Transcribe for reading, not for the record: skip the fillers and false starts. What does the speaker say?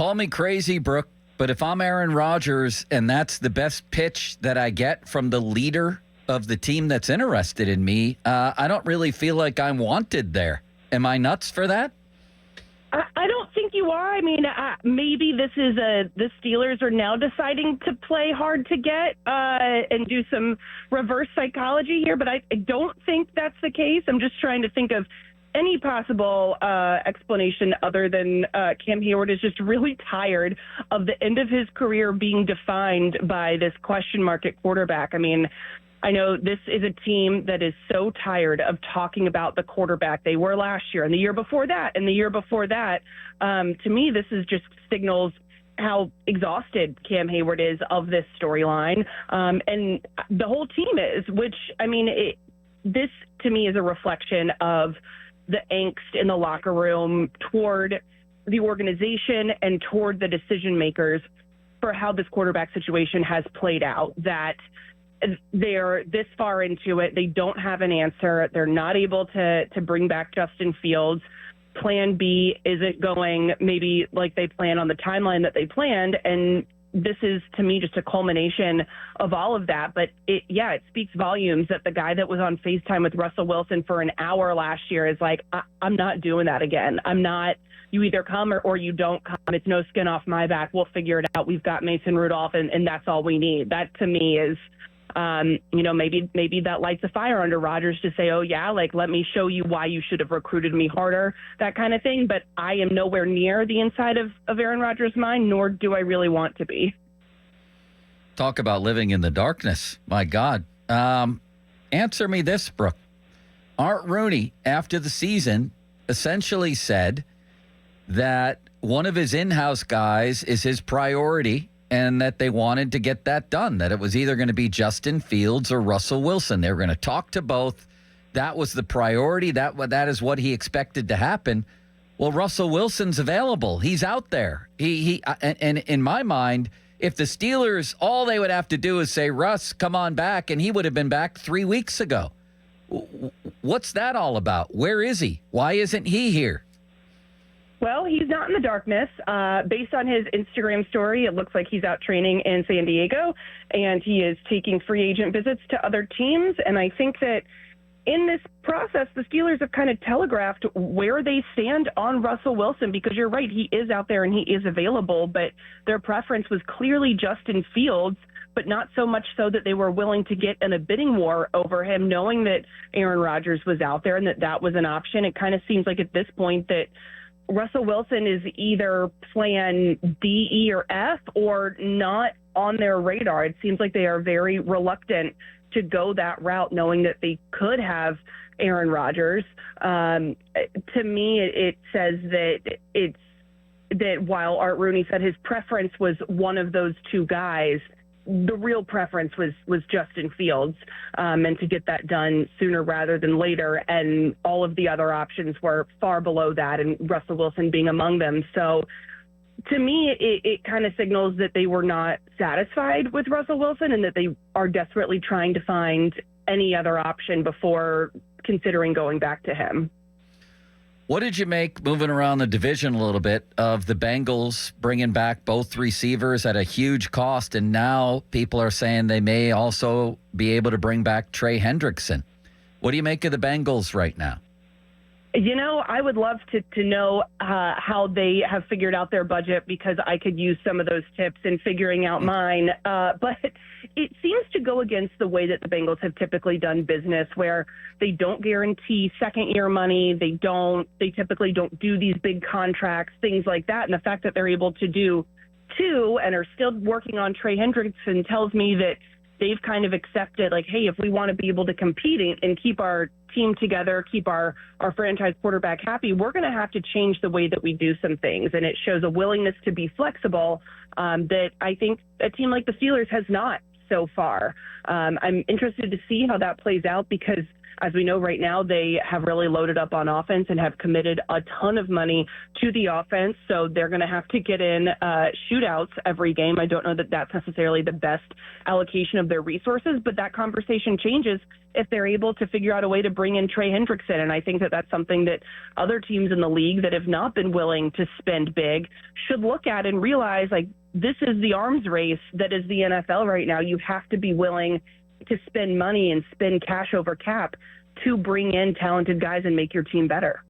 Call me crazy, Brooke, but if I'm Aaron Rodgers and that's the best pitch that I get from the leader of the team that's interested in me, I don't really feel like I'm wanted there. Am I nuts for that? I don't think you are. I mean, maybe the Steelers are now deciding to play hard to get and do some reverse psychology here, but I don't think that's the case. I'm just trying to think of any possible explanation other than Cam Hayward is just really tired of the end of his career being defined by this question mark at quarterback. I mean, I know this is a team that is so tired of talking about the quarterback they were last year and the year before that and the year before that. To me, this is just signals how exhausted Cam Hayward is of this storyline. And the whole team is, which, I mean, this to me is a reflection of the angst in the locker room toward the organization and toward the decision makers for how this quarterback situation has played out, that they're this far into it. They don't have an answer. They're not able to bring back Justin Fields. Plan B isn't going maybe like they plan on the timeline that they planned. And this is, to me, just a culmination of all of that. But it speaks volumes that the guy that was on FaceTime with Russell Wilson for an hour last year is like, I'm not doing that again. I'm not. You either come or you don't come. It's no skin off my back. We'll figure it out. We've got Mason Rudolph, and that's all we need. That, to me, is maybe that lights a fire under Rodgers to say, oh, yeah, like, let me show you why you should have recruited me harder, that kind of thing. But I am nowhere near the inside of Aaron Rodgers' mind, nor do I really want to be. Talk about living in the darkness. My God. Answer me this, Brooke. Art Rooney, after the season, essentially said that one of his in-house guys is his priority and that they wanted to get that done, that it was either going to be Justin Fields or Russell Wilson. They were going to talk to both. That was the priority. That is what he expected to happen. Well, Russell Wilson's available. He's out there. And in my mind, if the Steelers, all they would have to do is say, Russ, come on back, and he would have been back 3 weeks ago. What's that all about? Where is he? Why isn't he here? Well, he's not in the darkness. Based on his Instagram story, it looks like he's out training in San Diego, and he is taking free agent visits to other teams. And I think that in this process, the Steelers have kind of telegraphed where they stand on Russell Wilson, because you're right, he is out there and he is available, but their preference was clearly Justin Fields, but not so much so that they were willing to get in a bidding war over him, knowing that Aaron Rodgers was out there and that was an option. It kind of seems like at this point that Russell Wilson is either plan D, E, or F, or not on their radar. It seems like they are very reluctant to go that route, knowing that they could have Aaron Rodgers. To me, it says that while Art Rooney said his preference was one of those two guys, the real preference was Justin Fields, and to get that done sooner rather than later. And all of the other options were far below that, and Russell Wilson being among them. So to me, it kind of signals that they were not satisfied with Russell Wilson and that they are desperately trying to find any other option before considering going back to him. What did you make, moving around the division a little bit, of the Bengals bringing back both receivers at a huge cost, and now people are saying they may also be able to bring back Trey Hendrickson? What do you make of the Bengals right now? You know, I would love to know how they have figured out their budget, because I could use some of those tips in figuring out mine. But it seems to go against the way that the Bengals have typically done business, where they don't guarantee second-year money. They typically don't do these big contracts, things like that. And the fact that they're able to do two and are still working on Trey Hendrickson tells me that they've kind of accepted, like, hey, if we want to be able to compete and keep our team together, keep our franchise quarterback happy, we're going to have to change the way that we do some things. And it shows a willingness to be flexible that I think a team like the Steelers has not so far. I'm interested to see how that plays out because, as we know right now, they have really loaded up on offense and have committed a ton of money to the offense. So they're going to have to get in shootouts every game. I don't know that that's necessarily the best allocation of their resources, but that conversation changes if they're able to figure out a way to bring in Trey Hendrickson. And I think that that's something that other teams in the league that have not been willing to spend big should look at and realize, like, this is the arms race that is the NFL right now. You have to be willing to spend money and spend cash over cap to bring in talented guys and make your team better.